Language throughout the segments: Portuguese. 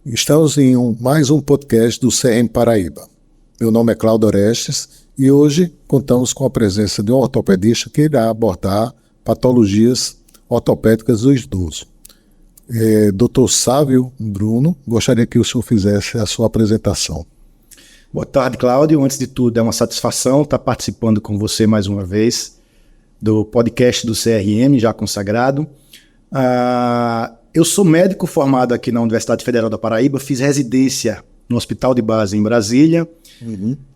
Estamos em mais um podcast do CRM Paraíba. Meu nome é Cláudio Orestes e hoje contamos com a presença de um ortopedista que irá abordar patologias ortopédicas do idoso. Dr. Sávio Bruno, gostaria que o senhor fizesse a sua apresentação. Boa tarde, Cláudio. Antes de tudo, é uma satisfação estar participando com você mais uma vez do podcast do CRM, já consagrado. Eu sou médico formado aqui na Universidade Federal da Paraíba, fiz residência no Hospital de Base em Brasília,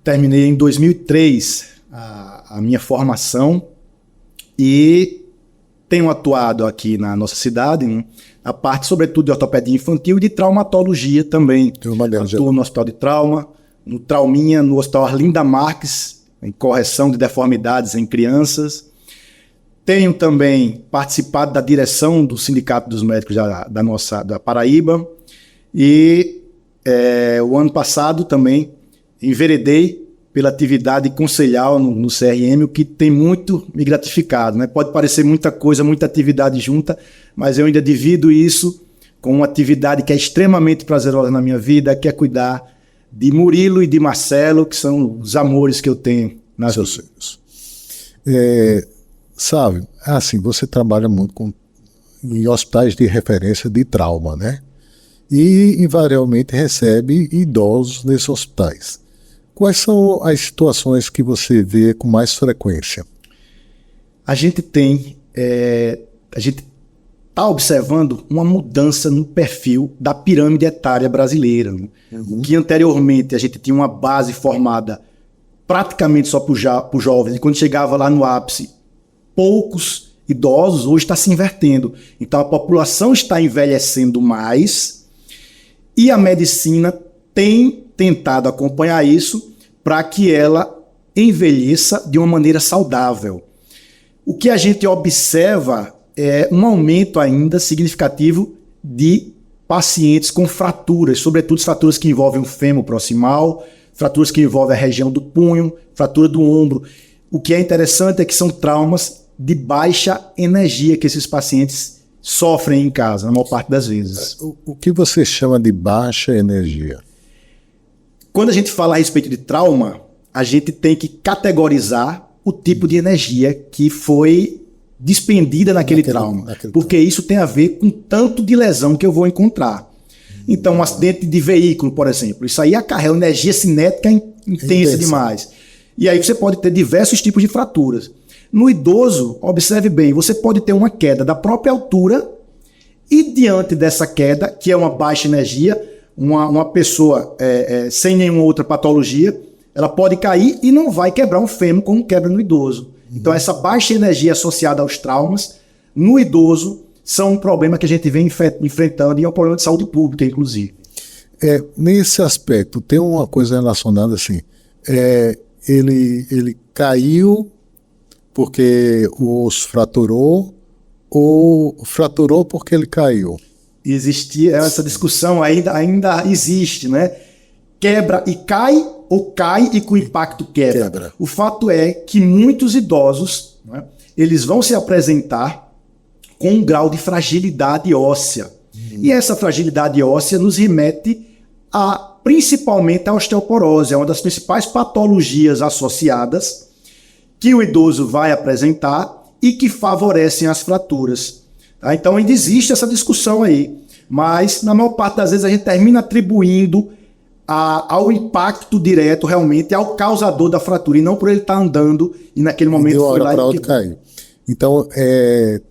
terminei em 2003 a minha formação e tenho atuado aqui na nossa cidade, na parte sobretudo de ortopedia infantil e de traumatologia também. Atuo no Hospital de Trauma, no Trauminha, no Hospital Arlinda Marques, em correção de deformidades em crianças. Tenho também participado da direção do Sindicato dos Médicos da Paraíba e o ano passado também enveredei pela atividade conselhal no CRM, o que tem muito me gratificado, né? Pode parecer muita coisa, muita atividade junta, mas eu ainda divido isso com uma atividade que é extremamente prazerosa na minha vida, que é cuidar de Murilo e de Marcelo, que são os amores que eu tenho nas seus filhos. Sávio, assim, você trabalha muito em hospitais de referência de trauma, né? E invariavelmente recebe idosos nesses hospitais. Quais são as situações que você vê com mais frequência? A gente está observando uma mudança no perfil da pirâmide etária brasileira. Né? O que anteriormente a gente tinha uma base formada praticamente só por jovens, e quando chegava lá no ápice, poucos idosos, hoje está se invertendo. Então a população está envelhecendo mais e a medicina tem tentado acompanhar isso para que ela envelheça de uma maneira saudável. O que a gente observa é um aumento ainda significativo de pacientes com fraturas, sobretudo fraturas que envolvem o fêmur proximal, fraturas que envolvem a região do punho, fratura do ombro. O que é interessante é que são traumas de baixa energia que esses pacientes sofrem em casa, na maior parte das vezes. O que você chama de baixa energia? Quando a gente fala a respeito de trauma, a gente tem que categorizar o tipo de energia que foi despendida naquele trauma, porque isso tem a ver com tanto de lesão que eu vou encontrar. Então, um acidente de veículo, por exemplo, isso aí acarreta energia cinética intensa demais. E aí você pode ter diversos tipos de fraturas. No idoso, observe bem, você pode ter uma queda da própria altura e diante dessa queda, que é uma baixa energia, uma pessoa sem nenhuma outra patologia, ela pode cair e não vai quebrar um fêmur como quebra no idoso. Então essa baixa energia associada aos traumas, no idoso, são um problema que a gente vem enfrentando e é um problema de saúde pública, inclusive. Nesse aspecto, tem uma coisa relacionada assim, ele caiu porque o osso fraturou ou fraturou porque ele caiu? Existia essa discussão, ainda existe, né? Quebra e cai ou cai e com impacto quebra. O fato é que muitos idosos, né, eles vão se apresentar com um grau de fragilidade óssea. E essa fragilidade óssea nos remete principalmente à osteoporose, é uma das principais patologias associadas que o idoso vai apresentar e que favorecem as fraturas. Tá? Então ainda existe essa discussão aí, mas na maior parte das vezes a gente termina atribuindo ao impacto direto realmente ao causador da fratura e não por ele estar andando e naquele momento foi lá e caiu. Então,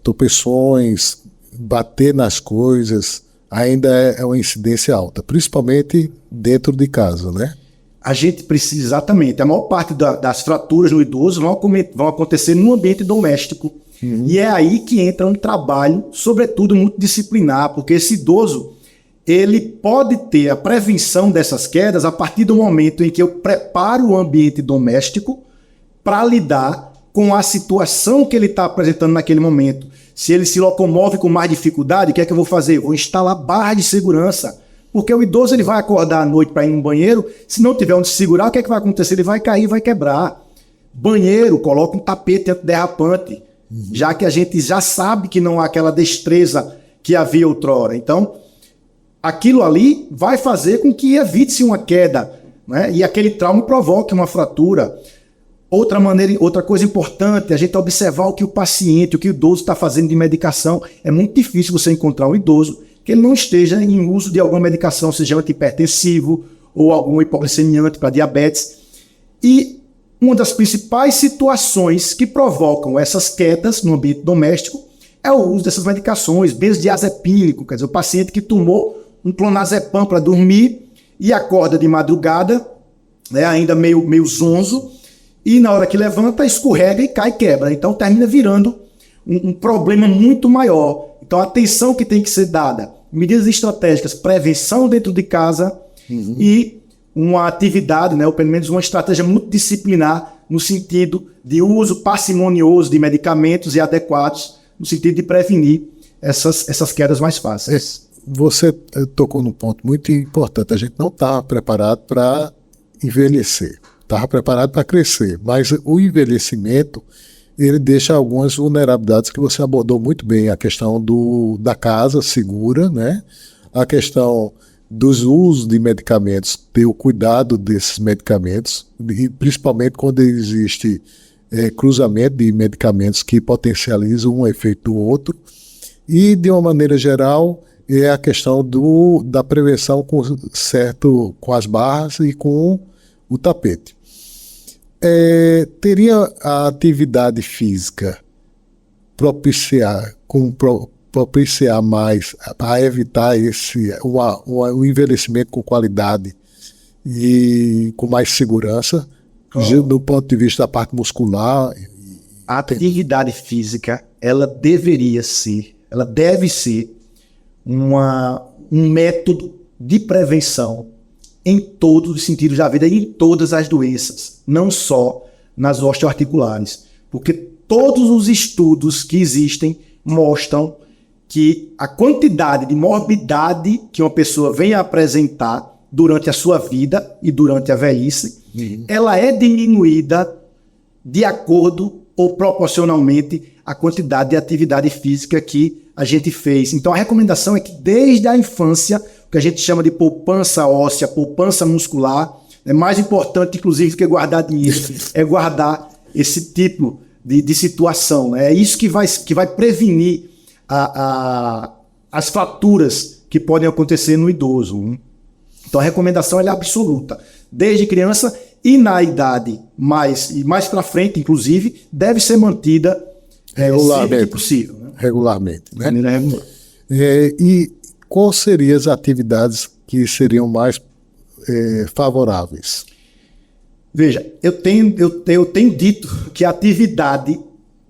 tropeções, bater nas coisas ainda é uma incidência alta, principalmente dentro de casa, né? A gente precisa, exatamente, a maior parte das fraturas no idoso vão acontecer no ambiente doméstico. E é aí que entra um trabalho, sobretudo multidisciplinar, porque esse idoso, ele pode ter a prevenção dessas quedas a partir do momento em que eu preparo o ambiente doméstico para lidar com a situação que ele está apresentando naquele momento. Se ele se locomove com mais dificuldade, o que é que eu vou fazer? Eu vou instalar barra de segurança. Porque o idoso ele vai acordar à noite para ir no banheiro, se não tiver onde se segurar, o que é que vai acontecer? Ele vai cair, vai quebrar. Banheiro, coloca um tapete antiderrapante, já que a gente já sabe que não há aquela destreza que havia outrora. Então, aquilo ali vai fazer com que evite-se uma queda, né? E aquele trauma provoque uma fratura. Outra coisa importante, a gente observar o que o paciente, o que o idoso está fazendo de medicação. É muito difícil você encontrar um idoso que ele não esteja em uso de alguma medicação, seja antihipertensivo ou algum hipoglicemiante para diabetes. E uma das principais situações que provocam essas quedas no ambiente doméstico é o uso dessas medicações, benzodiazepínico, quer dizer, o paciente que tomou um clonazepam para dormir e acorda de madrugada, né, ainda meio zonzo, e na hora que levanta, escorrega e cai e quebra. Então termina virando um problema muito maior. Então a atenção que tem que ser dada, medidas estratégicas, prevenção dentro de casa e uma atividade, né, ou pelo menos uma estratégia multidisciplinar no sentido de uso parcimonioso de medicamentos e adequados, no sentido de prevenir essas quedas mais fáceis. Você tocou num ponto muito importante. A gente não está preparado para envelhecer. Estava preparado para crescer, mas o envelhecimento ele deixa algumas vulnerabilidades que você abordou muito bem, a questão da casa segura, né? A questão dos usos de medicamentos, ter o cuidado desses medicamentos, e principalmente quando existe cruzamento de medicamentos que potencializam um efeito do outro, e de uma maneira geral é a questão da prevenção com as barras e com o tapete. Teria a atividade física propiciar mais para evitar o envelhecimento com qualidade e com mais segurança, do ponto de vista da parte muscular? A atividade física, ela deve ser um método de prevenção em todos os sentidos da vida e em todas as doenças, não só nas osteoarticulares. Porque todos os estudos que existem mostram que a quantidade de morbidade que uma pessoa vem a apresentar durante a sua vida e durante a velhice, ela é diminuída de acordo ou proporcionalmente à quantidade de atividade física que a gente fez. Então a recomendação é que desde a infância, o que a gente chama de poupança óssea, poupança muscular, é mais importante inclusive do que guardar dinheiro, é guardar esse tipo de situação, né? É isso que vai prevenir as fraturas que podem acontecer no idoso. Então a recomendação é absoluta. Desde criança e na idade mais para frente, inclusive, deve ser mantida sempre que possível. Né? Regularmente. Né? De maneira regular. E quais seriam as atividades que seriam mais favoráveis? Veja, eu tenho dito que a atividade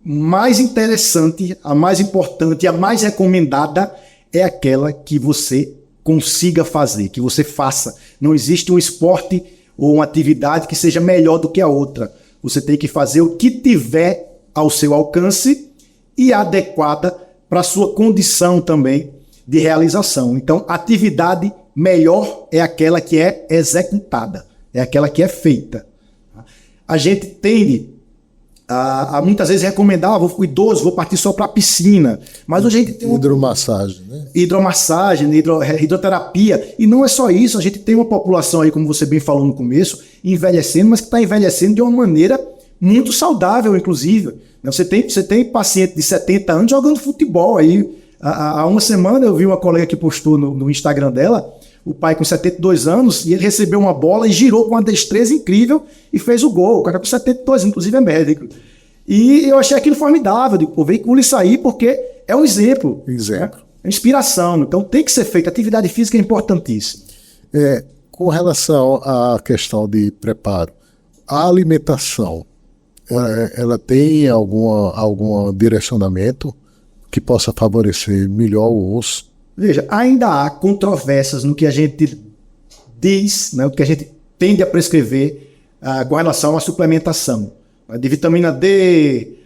mais interessante, a mais importante e a mais recomendada é aquela que você consiga fazer, que você faça. Não existe um esporte ou uma atividade que seja melhor do que a outra. Você tem que fazer o que tiver ao seu alcance e adequada para a sua condição também de realização. Então, a atividade melhor é aquela que é executada, é aquela que é feita. A gente tende a muitas vezes recomendar, vou pro idoso, vou partir só para a piscina. Mas hoje a gente tem hidromassagem, né? Hidromassagem, hidroterapia. E não é só isso, a gente tem uma população aí, como você bem falou no começo, envelhecendo, mas que está envelhecendo de uma maneira muito saudável, inclusive. Você tem paciente de 70 anos jogando futebol aí. Há uma semana eu vi uma colega que postou no Instagram dela, o pai com 72 anos, e ele recebeu uma bola e girou com uma destreza incrível e fez o gol. O cara com 72 anos, inclusive é médico. E eu achei aquilo formidável. Digo, veicule isso aí porque é um exemplo. Exemplo. Né? É inspiração. Então tem que ser feita. Atividade física é importantíssima. Com relação à questão de preparo, a alimentação, ela tem algum direcionamento que possa favorecer melhor o osso? Veja, ainda há controvérsias no que a gente diz, né, o que a gente tende a prescrever com relação à suplementação. De vitamina D,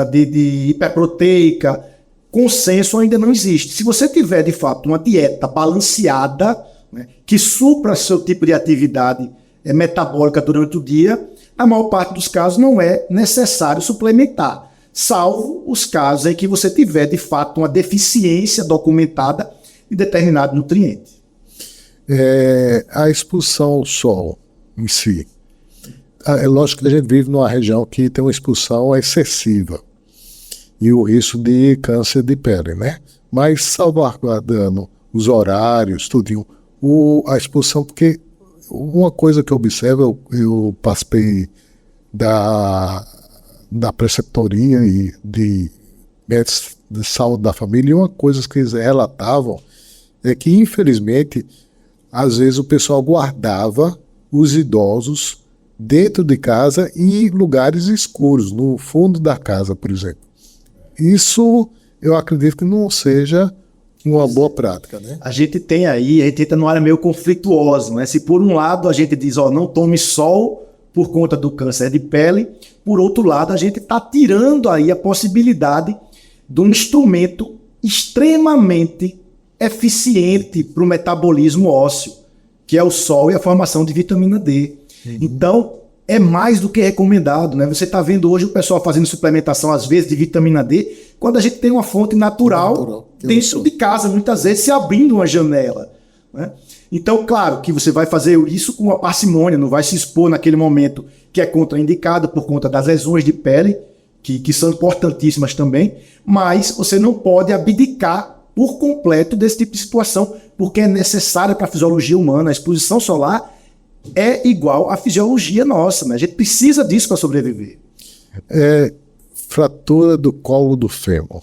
de hiperproteica, consenso ainda não existe. Se você tiver, de fato, uma dieta balanceada, né, que supra seu tipo de atividade metabólica durante o dia, a maior parte dos casos não é necessário suplementar, salvo os casos em que você tiver, de fato, uma deficiência documentada de determinado nutriente. A exposição ao sol em si. É lógico que a gente vive numa região que tem uma exposição excessiva e o risco de câncer de pele, né? Mas salvaguardando os horários, tudinho, a exposição, porque uma coisa que eu observo, eu participei da preceptoria e de médicos de saúde da família, e uma coisa que eles relatavam é que, infelizmente, às vezes o pessoal guardava os idosos dentro de casa e em lugares escuros, no fundo da casa, por exemplo. Isso eu acredito que não seja uma boa prática, né? A gente entra numa área meio conflituosa, né? Se por um lado a gente diz, não tome sol por conta do câncer de pele, por outro lado a gente está tirando aí a possibilidade de um instrumento extremamente eficiente para o metabolismo ósseo, que é o sol e a formação de vitamina D. Então, é mais do que recomendado, né? Você está vendo hoje o pessoal fazendo suplementação, às vezes, de vitamina D, quando a gente tem uma fonte natural dentro de casa, muitas vezes se abrindo uma janela, né? Então, claro que você vai fazer isso com a parcimônia, não vai se expor naquele momento que é contraindicado por conta das lesões de pele, que são importantíssimas também, mas você não pode abdicar por completo desse tipo de situação, porque é necessária para a fisiologia humana. A exposição solar é igual à fisiologia nossa, né? A gente precisa disso para sobreviver. Fratura do colo do fêmur.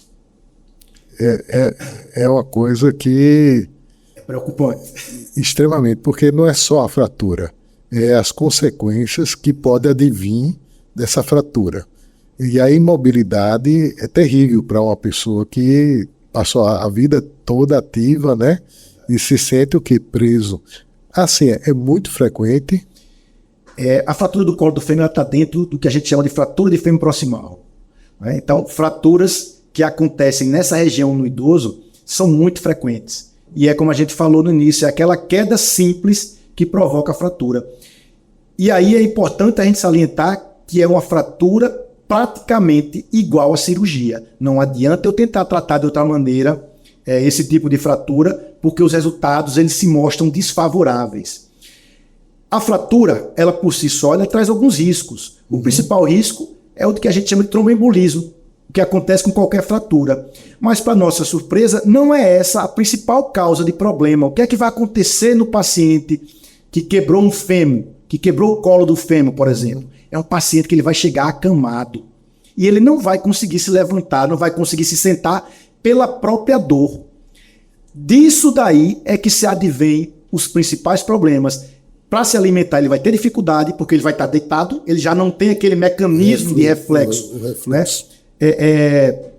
É uma coisa que... É preocupante. Extremamente, porque não é só a fratura, é as consequências que podem advir dessa fratura. E a imobilidade é terrível para uma pessoa que passou a vida toda ativa, né? E se sente o quê? Preso. Assim, é muito frequente. A fratura do colo do fêmur está dentro do que a gente chama de fratura de fêmur proximal, né? Então, fraturas que acontecem nessa região no idoso são muito frequentes. E é como a gente falou no início, é aquela queda simples que provoca a fratura. E aí é importante a gente salientar que é uma fratura praticamente igual à cirurgia. Não adianta eu tentar tratar de outra maneira esse tipo de fratura, porque os resultados eles se mostram desfavoráveis. A fratura, ela por si só, ela traz alguns riscos. O principal risco é o que a gente chama de tromboembolismo, que acontece com qualquer fratura. Mas, para nossa surpresa, não é essa a principal causa de problema. O que é que vai acontecer no paciente que quebrou um fêmur, que quebrou o colo do fêmur, por exemplo? É um paciente que ele vai chegar acamado. E ele não vai conseguir se levantar, não vai conseguir se sentar pela própria dor. Disso daí é que se advém os principais problemas. Para se alimentar, ele vai ter dificuldade, porque ele vai estar deitado, ele já não tem aquele mecanismo de reflexo. Né?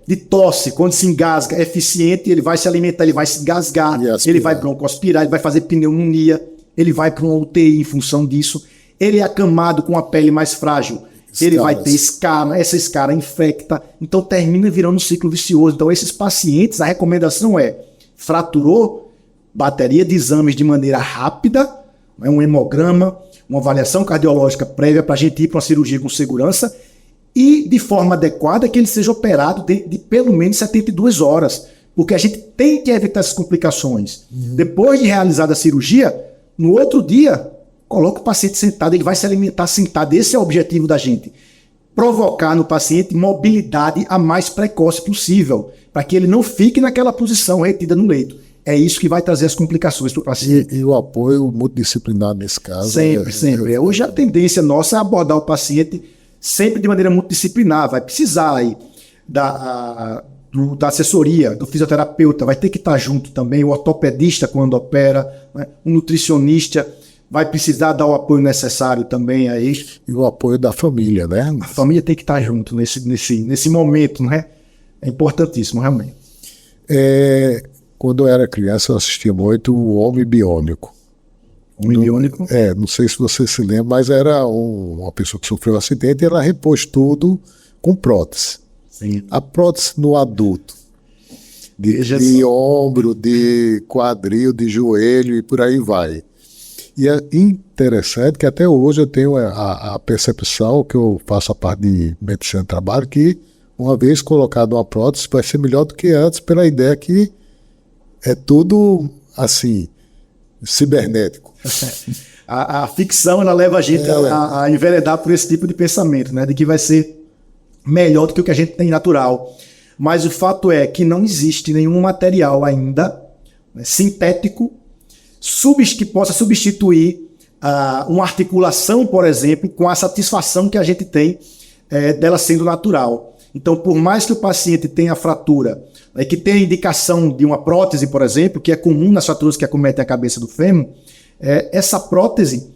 De tosse, quando se engasga, é eficiente, ele vai se alimentar, ele vai se engasgar, ele vai broncoaspirar, ele vai fazer pneumonia, ele vai para uma UTI em função disso. Ele é acamado com a pele mais frágil, ele vai ter escara, essa escara infecta, então termina virando um ciclo vicioso. Então esses pacientes, a recomendação é, fraturou, bateria de exames de maneira rápida, um hemograma, uma avaliação cardiológica prévia para a gente ir para uma cirurgia com segurança, e de forma adequada que ele seja operado de pelo menos 72 horas, porque a gente tem que evitar essas complicações. Depois de realizada a cirurgia, no outro dia, coloca o paciente sentado, ele vai se alimentar sentado. Esse é o objetivo da gente. Provocar no paciente mobilidade a mais precoce possível, para que ele não fique naquela posição retida no leito. É isso que vai trazer as complicações para o paciente. E o apoio multidisciplinar nesse caso? Sempre. Hoje a tendência nossa é abordar o paciente sempre de maneira multidisciplinar. Vai precisar aí da assessoria, do fisioterapeuta, vai ter que estar junto também, o ortopedista quando opera, né? O nutricionista vai precisar dar o apoio necessário também a isso. E o apoio da família, né? A família tem que estar junto nesse momento, né? É importantíssimo, realmente. Quando eu era criança, eu assistia muito o Homem Biônico. Homem Biônico? Não sei se você se lembra, mas era uma pessoa que sofreu um acidente e ela repôs tudo com prótese. Sim. A prótese no adulto, de ombro, de quadril, de joelho e por aí vai. E é interessante que até hoje eu tenho a percepção, que eu faço a parte de medicina do trabalho, que uma vez colocado uma prótese vai ser melhor do que antes, pela ideia que é tudo assim, cibernético. A ficção, ela leva a gente a enveredar por esse tipo de pensamento, né? De que vai ser melhor do que o que a gente tem natural. Mas o fato é que não existe nenhum material ainda, né, sintético que possa substituir uma articulação, por exemplo, com a satisfação que a gente tem dela sendo natural. Então, por mais que o paciente tenha fratura, que tenha indicação de uma prótese, por exemplo, que é comum nas fraturas que acometem a cabeça do fêmur, essa prótese,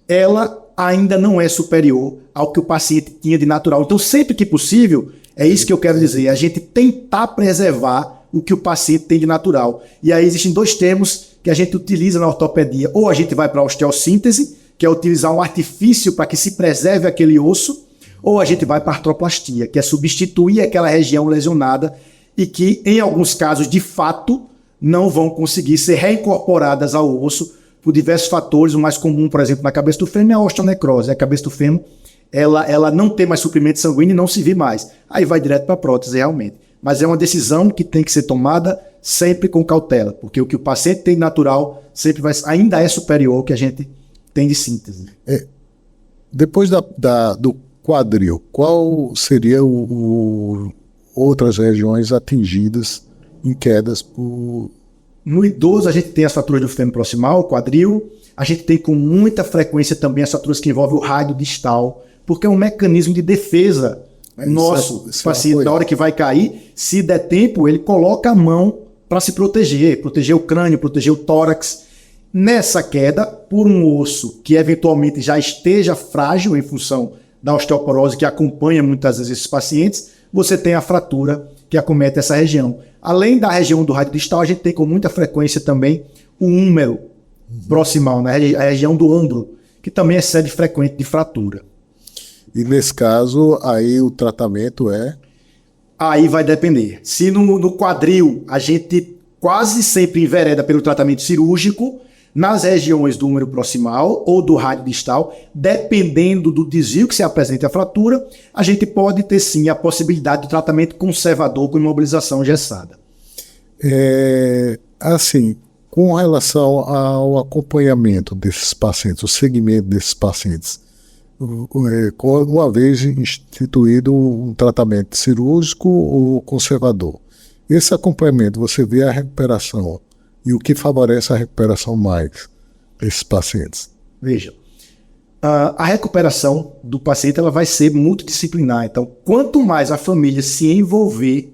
ela ainda não é superior ao que o paciente tinha de natural. Então, sempre que possível, é isso que eu quero dizer, a gente tentar preservar o que o paciente tem de natural. E aí existem dois termos que a gente utiliza na ortopedia. Ou a gente vai para a osteossíntese, que é utilizar um artifício para que se preserve aquele osso, ou a gente vai para a artroplastia, que é substituir aquela região lesionada e que, em alguns casos, de fato, não vão conseguir ser reincorporadas ao osso por diversos fatores. O mais comum, por exemplo, na cabeça do fêmur é a osteonecrose. A cabeça do fêmur, ela não tem mais suprimento sanguíneo e não se vê mais. Aí vai direto para a prótese, realmente. Mas é uma decisão que tem que ser tomada sempre com cautela, porque o que o paciente tem natural sempre ainda é superior ao que a gente tem de síntese. Depois do quadril, qual seria outras regiões atingidas em quedas por... No idoso, a gente tem as fraturas do fêmur proximal, o quadril. A gente tem com muita frequência também as fraturas que envolvem o rádio distal, porque é um mecanismo de defesa nosso. O paciente, na hora que vai cair, se der tempo, ele coloca a mão para se proteger o crânio, proteger o tórax. Nessa queda, por um osso que eventualmente já esteja frágil em função da osteoporose que acompanha muitas vezes esses pacientes, você tem a fratura que acomete essa região. Além da região do rádio distal, a gente tem com muita frequência também o húmero proximal, né? A região do ombro, que também é sede frequente de fratura. E nesse caso, aí o tratamento é? Aí vai depender. Se no quadril a gente quase sempre envereda pelo tratamento cirúrgico, nas regiões do húmero proximal ou do rádio distal, dependendo do desvio que se apresenta a fratura, a gente pode ter sim a possibilidade de tratamento conservador com imobilização engessada. Assim, com relação ao acompanhamento desses pacientes, o segmento desses pacientes, uma vez instituído um tratamento cirúrgico ou conservador, esse acompanhamento, você vê a recuperação e o que favorece a recuperação mais desses pacientes? Veja, a recuperação do paciente ela vai ser multidisciplinar. Então, quanto mais a família se envolver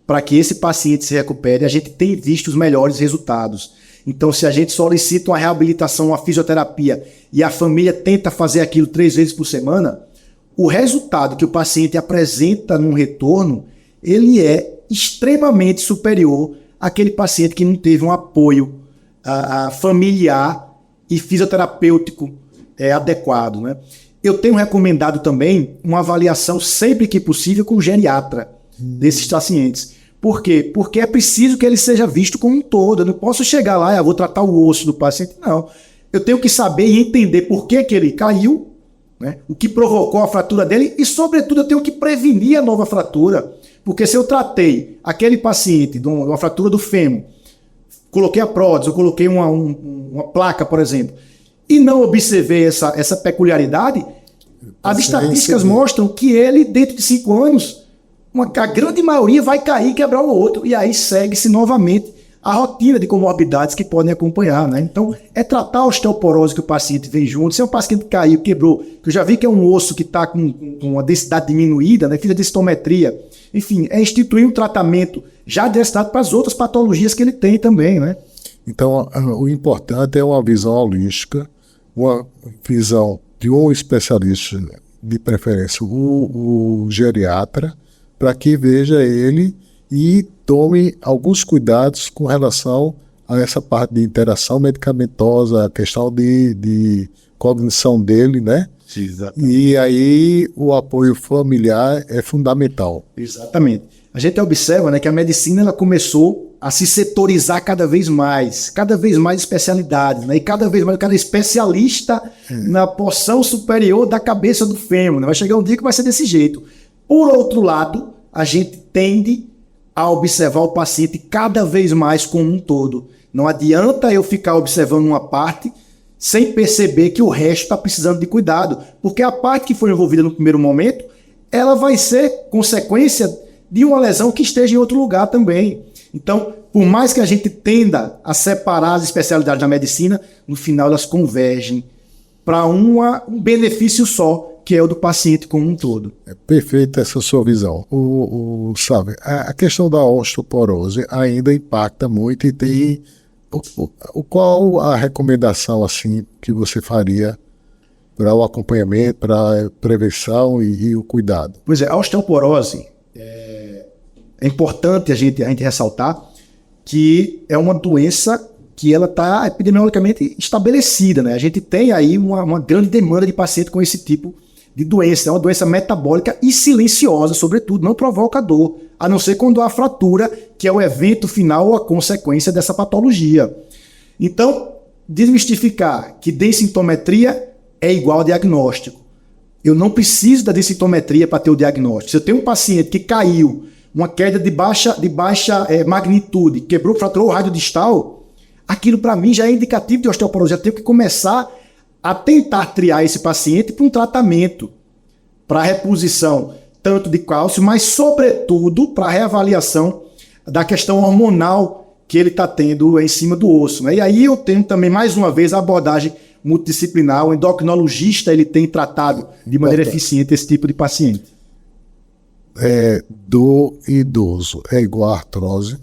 para que esse paciente se recupere, a gente tem visto os melhores resultados. Então, se a gente solicita uma reabilitação, uma fisioterapia, e a família tenta fazer aquilo 3 vezes por semana, o resultado que o paciente apresenta num retorno, ele é extremamente superior àquele paciente que não teve um apoio familiar e fisioterapêutico adequado, né? Eu tenho recomendado também uma avaliação sempre que possível com o geriatra desses pacientes. Por quê? Porque é preciso que ele seja visto como um todo. Eu não posso chegar lá e vou tratar o osso do paciente. Não. Eu tenho que saber e entender por que ele caiu, né? O que provocou a fratura dele e, sobretudo, eu tenho que prevenir a nova fratura. Porque se eu tratei aquele paciente de uma fratura do fêmur, coloquei a prótese, eu coloquei uma placa, por exemplo, e não observei essa peculiaridade, as estatísticas mostram que ele, dentro de 5 anos, a grande maioria vai cair e quebrar o outro, e aí segue-se novamente a rotina de comorbidades que podem acompanhar, né? Então, é tratar a osteoporose que o paciente vem junto. Se é um paciente que caiu, quebrou, que eu já vi que é um osso que está com uma densidade diminuída, né? Fiz a densitometria. Enfim, é instituir um tratamento já direcionado para as outras patologias que ele tem também, né? Então, o importante é uma visão holística, uma visão de um especialista, de preferência o geriatra, para que veja ele e tome alguns cuidados com relação a essa parte de interação medicamentosa, a questão de cognição dele, né? Exatamente. E aí o apoio familiar é fundamental. Exatamente. A gente observa, né, que a medicina ela começou a se setorizar cada vez mais especialidades, né? E cada vez mais cada especialista na porção superior da cabeça do fêmur, né? Vai chegar um dia que vai ser desse jeito. Por outro lado, a gente tende a observar o paciente cada vez mais como um todo. Não adianta eu ficar observando uma parte sem perceber que o resto está precisando de cuidado, porque a parte que foi envolvida no primeiro momento, ela vai ser consequência de uma lesão que esteja em outro lugar também. Então, por mais que a gente tenda a separar as especialidades da medicina, no final elas convergem para um benefício só, que é o do paciente como um todo. É perfeita essa sua visão. Sabe, a questão da osteoporose ainda impacta muito e tem... Qual a recomendação assim, que você faria para o acompanhamento, para a prevenção e o cuidado? Pois é, a osteoporose é importante a gente ressaltar que é uma doença que ela está epidemiologicamente estabelecida, né? A gente tem aí uma grande demanda de paciente com esse tipo de doença. É uma doença metabólica e silenciosa, sobretudo, não provoca dor, a não ser quando há fratura, que é o evento final ou a consequência dessa patologia. Então, desmistificar que densitometria é igual a diagnóstico. Eu não preciso da densitometria para ter o diagnóstico. Se eu tenho um paciente que caiu, uma queda de baixa magnitude, quebrou, fraturou o rádio distal, aquilo para mim já é indicativo de osteoporose. Já tenho que começar a tentar triar esse paciente para um tratamento, para reposição tanto de cálcio, mas sobretudo para a reavaliação da questão hormonal que ele está tendo em cima do osso, né? E aí eu tenho também, mais uma vez, a abordagem multidisciplinar. O endocrinologista ele tem tratado de maneira eficiente esse tipo de paciente. Do idoso é igual a artrose?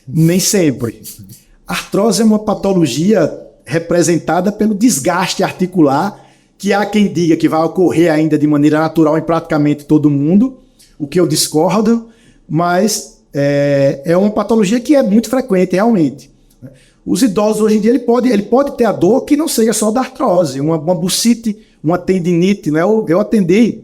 Nem sempre. A artrose é uma patologia representada pelo desgaste articular, que há quem diga que vai ocorrer ainda de maneira natural em praticamente todo mundo, o que eu discordo, mas é uma patologia que é muito frequente realmente. Os idosos hoje em dia ele pode ter a dor que não seja só da artrose, uma bursite, uma tendinite, né? Eu atendi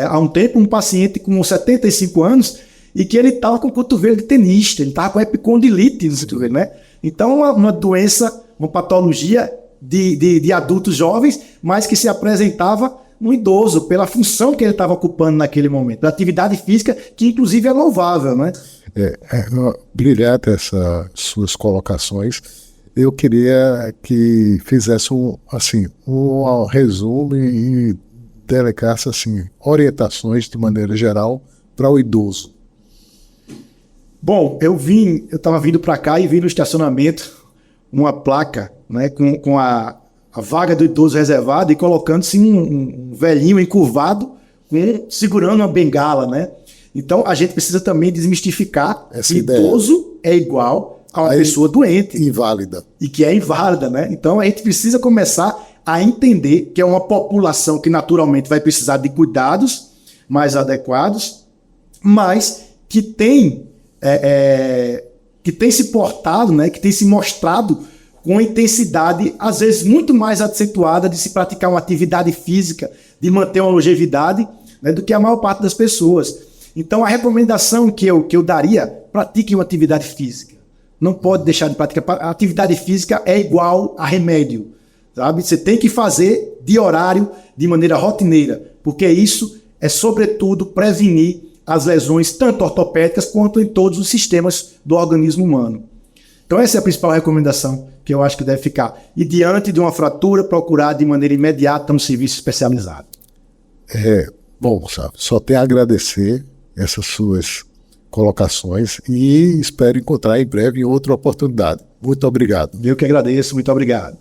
há um tempo um paciente com 75 anos e que ele estava com o cotovelo de tenista, ele estava com epicondilite no cotovelo, né? Então uma doença, uma patologia de adultos jovens, mas que se apresentava no idoso, pela função que ele estava ocupando naquele momento, da atividade física, que inclusive é louvável, né? Brilhante essas suas colocações. Eu queria que fizesse um resumo e delegasse assim, orientações de maneira geral para o idoso. Bom, eu estava vindo para cá e vi no estacionamento uma placa, né, com a vaga do idoso reservada e colocando-se um velhinho encurvado segurando uma bengala, né? Então a gente precisa também desmistificar essa que ideia. Idoso é igual a uma pessoa doente. Inválida. E que é inválida, né? Então a gente precisa começar a entender que é uma população que naturalmente vai precisar de cuidados mais adequados, mas que tem se portado, né, que tem se mostrado com intensidade, às vezes muito mais acentuada de se praticar uma atividade física, de manter uma longevidade, né, do que a maior parte das pessoas. Então a recomendação que eu daria, pratique uma atividade física. Não pode deixar de praticar. A atividade física é igual a remédio, sabe? Você tem que fazer de horário, de maneira rotineira, porque isso é sobretudo prevenir as lesões tanto ortopédicas quanto em todos os sistemas do organismo humano. Então essa é a principal recomendação que eu acho que deve ficar. E diante de uma fratura, procurar de maneira imediata um serviço especializado. Bom, sabe, só tenho a agradecer essas suas colocações e espero encontrar em breve em outra oportunidade. Muito obrigado. Eu que agradeço, muito obrigado.